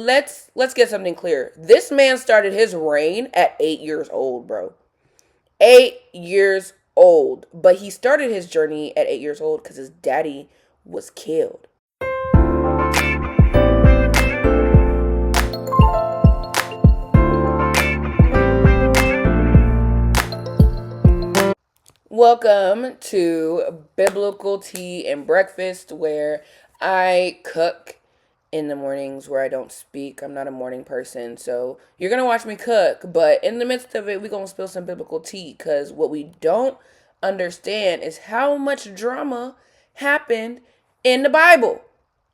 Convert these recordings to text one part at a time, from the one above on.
Let's get something clear. This man started his reign at 8 years old, bro. 8 years old. But he started his journey at 8 years old because his daddy was killed. Welcome to Biblical Tea and Breakfast, where I cook in the mornings, where I don't speak. I'm not a morning person, so you're going to watch me cook, but in the midst of it, we're going to spill some biblical tea, because what we don't understand is how much drama happened in the Bible.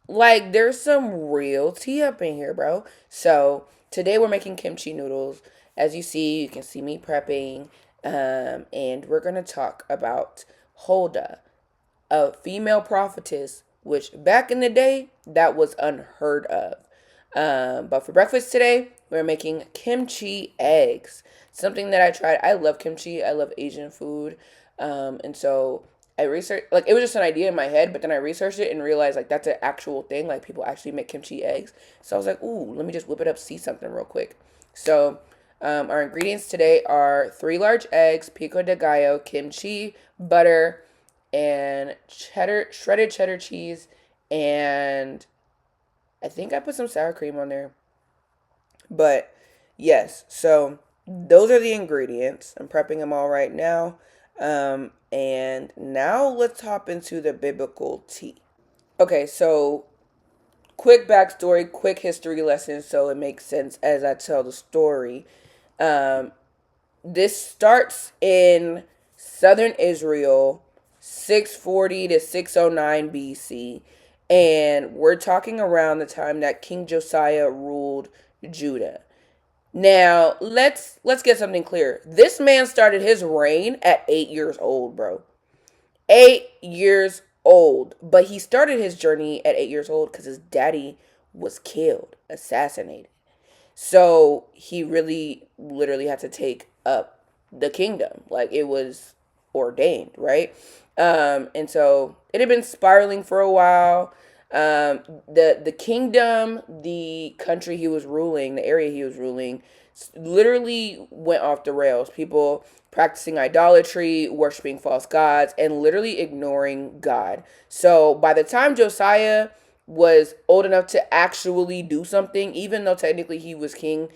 Like, there's some real tea up in here, bro. So today we're making kimchi noodles. As you see, you can see me prepping. And we're going to talk about Hulda, a female prophetess, which back in the day, that was unheard of. But for breakfast today, we're making kimchi eggs. Something that I tried. I love kimchi. I love Asian food. And so I researched, like, it was just an idea in my head, but then I researched it and realized, like, that's an actual thing. Like, people actually make kimchi eggs. So I was like, ooh, let me just whip it up, see something real quick. So our ingredients today are 3 large eggs, pico de gallo, kimchi, butter, and shredded cheddar cheese, and I think I put some sour cream on there. But yes, so those are the ingredients. I'm prepping them all right now. And now let's hop into the biblical tea. Okay, so quick backstory, quick history lesson, so it makes sense as I tell the story. This starts in southern Israel, 640 to 609 BC, and we're talking around the time that King Josiah ruled Judah. Now, let's get something clear. This man started his reign at 8 years old, bro. 8 years old. But he started his journey at 8 years old because his daddy was killed, assassinated. So he really literally had to take up the kingdom. Like, it was ordained, right? And so it had been spiraling for a while. The kingdom, the country he was ruling, the area he was ruling, literally went off the rails. People practicing idolatry, worshiping false gods, and literally ignoring God. So by the time Josiah was old enough to actually do something, even though technically he was king,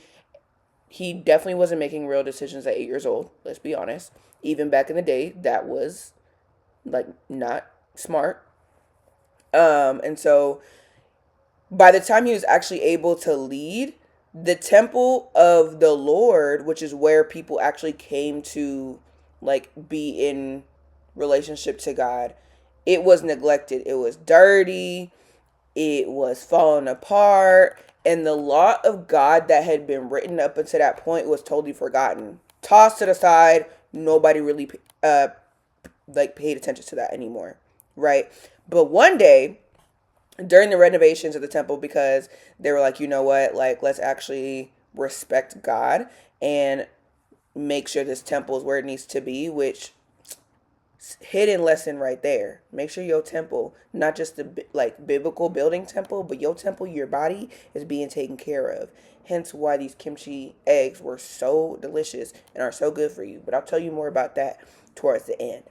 he definitely wasn't making real decisions at 8 years old. Let's be honest. Even back in the day, that was like not smart. And so by the time he was actually able to lead, the temple of the Lord, which is where people actually came to like be in relationship to God, it was neglected. It was dirty. It was falling apart. And the law of God that had been written up until that point was totally forgotten. Tossed to the side. Nobody really paid attention to that anymore. Right? But one day, during the renovations of the temple, because they were like, you know what, like, let's actually respect God and make sure this temple is where it needs to be, which hidden lesson right there. Make sure your temple, not just the like biblical building temple, but your temple, your body, is being taken care of. Hence why these kimchi eggs were so delicious and are so good for you. But I'll tell you more about that towards the end.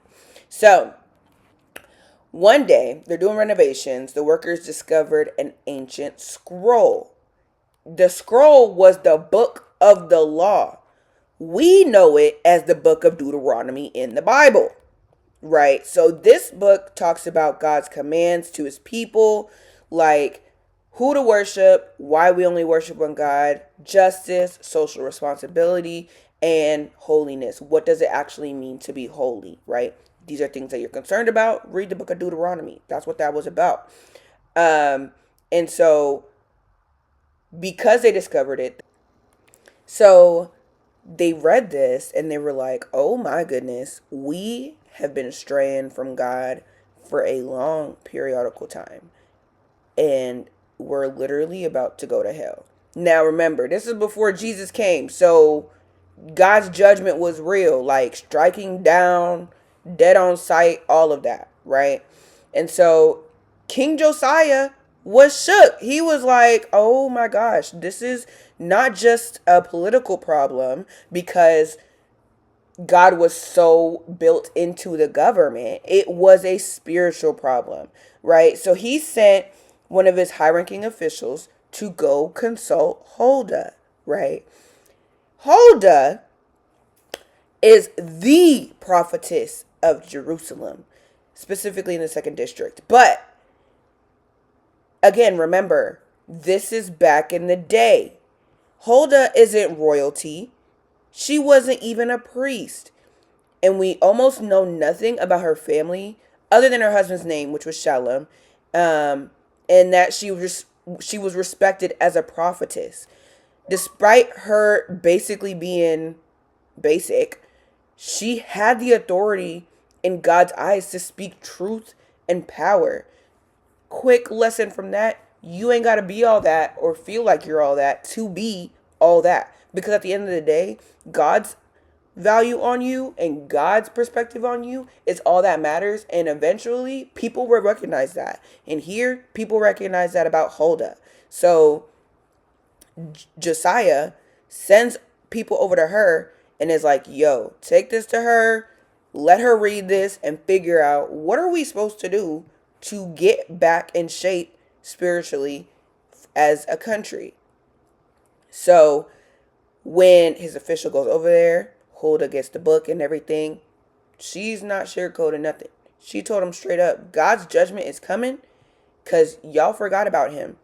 So one day, they're doing renovations. The workers discovered an ancient scroll. The scroll was the book of the law. We know it as the book of Deuteronomy in the Bible, right? So this book talks about God's commands to his people, like who to worship, why we only worship one God, justice, social responsibility, and holiness. What does it actually mean to be holy, right? These are things that you're concerned about. Read the book of Deuteronomy. That's what that was about. And so because they discovered it, so they read this and they were like, oh my goodness, we have been straying from God for a long periodical time. And we're literally about to go to hell. Now remember, this is before Jesus came. So God's judgment was real, like striking down, dead on sight, all of that, right? And so King Josiah was shook. He was like, oh my gosh, this is not just a political problem because God was so built into the government. It was a spiritual problem, right? So he sent one of his high ranking officials to go consult Hulda, right? Hulda is the prophetess of Jerusalem, specifically in the second district. But again, remember, this is back in the day. Hulda isn't royalty. She wasn't even a priest. And we almost know nothing about her family other than her husband's name, which was Shalom, and that she was respected as a prophetess. Despite her basically being basic, she had the authority in God's eyes to speak truth and power. Quick lesson from that: you ain't got to be all that or feel like you're all that to be all that. Because at the end of the day, God's value on you and God's perspective on you is all that matters. And eventually, people will recognize that. And here, people recognize that about Hulda. So, Josiah sends people over to her and is like, yo, take this to her, let her read this and figure out what are we supposed to do to get back in shape spiritually as a country. So when his official goes over there, Hulda gets the book and everything. She's not sugarcoating nothing. She told him straight up, God's judgment is coming because y'all forgot about him.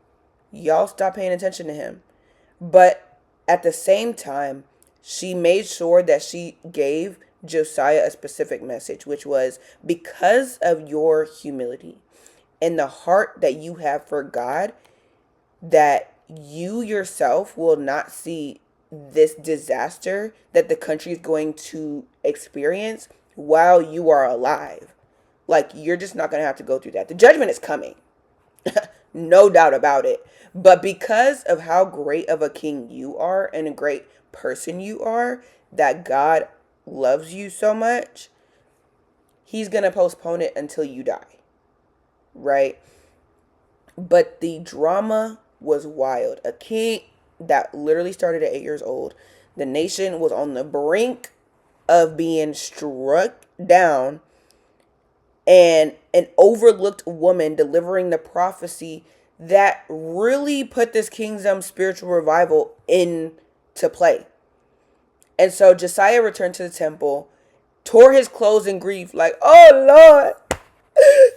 Y'all stopped paying attention to him. But at the same time, she made sure that she gave Josiah a specific message, which was because of your humility and the heart that you have for God, that you yourself will not see this disaster that the country is going to experience while you are alive. Like, you're just not going to have to go through that. The judgment is coming. No doubt about it. But because of how great of a king you are and a great person you are, that God loves you so much, he's going to postpone it until you die. Right? But the drama was wild. A king that literally started at 8 years old. The nation was on the brink of being struck down, and an overlooked woman delivering the prophecy that really put this kingdom's spiritual revival into play. And so Josiah returned to the temple, tore his clothes in grief, like, oh Lord,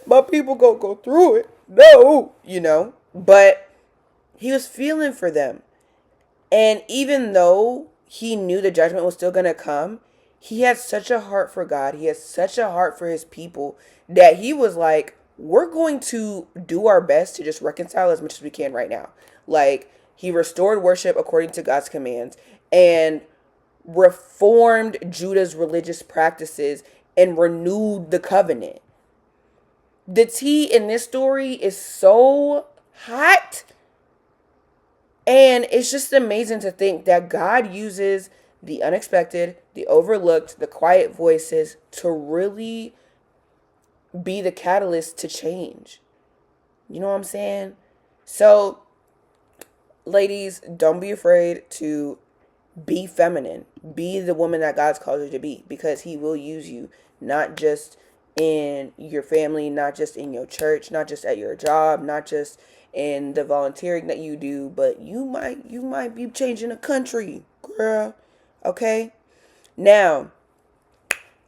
my people gonna go through it. No, but he was feeling for them. And even though he knew the judgment was still going to come, he had such a heart for God. He had such a heart for his people that he was like, we're going to do our best to just reconcile as much as we can right now. Like, he restored worship according to God's commands and reformed Judah's religious practices and renewed the covenant. The tea in this story is so hot. And it's just amazing to think that God uses the unexpected, the overlooked, the quiet voices to really be the catalyst to change. You know what I'm saying? So, ladies, don't be afraid to be feminine. Be the woman that God's called you to be, because he will use you, not just in your family, not just in your church, not just at your job, not just in the volunteering that you do, but you might be changing a country, girl. Okay? Now,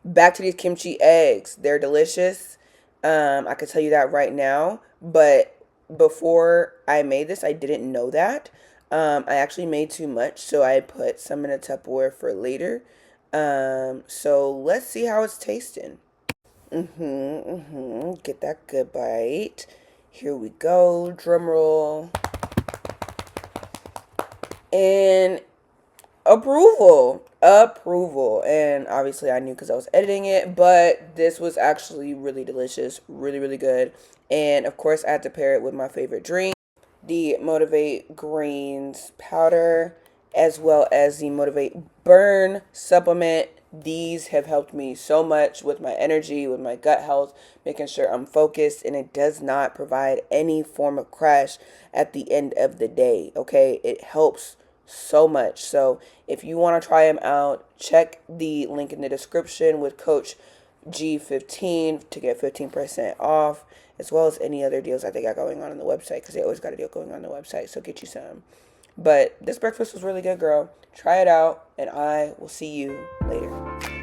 back to these kimchi eggs. They're delicious. I can tell you that right now. But before I made this, I didn't know that. I actually made too much, so I put some in a Tupperware for later. So let's see how it's tasting. Get that good bite. Here we go. Drum roll. And approval. And obviously I knew because I was editing it, but this was actually really delicious. Really, really good. And of course I had to pair it with my favorite drink, the Motiv8 Greens powder, as well as the Motiv8 Burn Supplement. These have helped me so much with my energy, with my gut health, making sure I'm focused, and it does not provide any form of crash at the end of the day. Okay, it helps so much. So if you want to try them out, check the link in the description with Coach G15 to get 15% off, as well as any other deals that they got going on the website, because they always got a deal going on the website. So get you some. But this breakfast was really good, girl. Try it out, and I will see you later.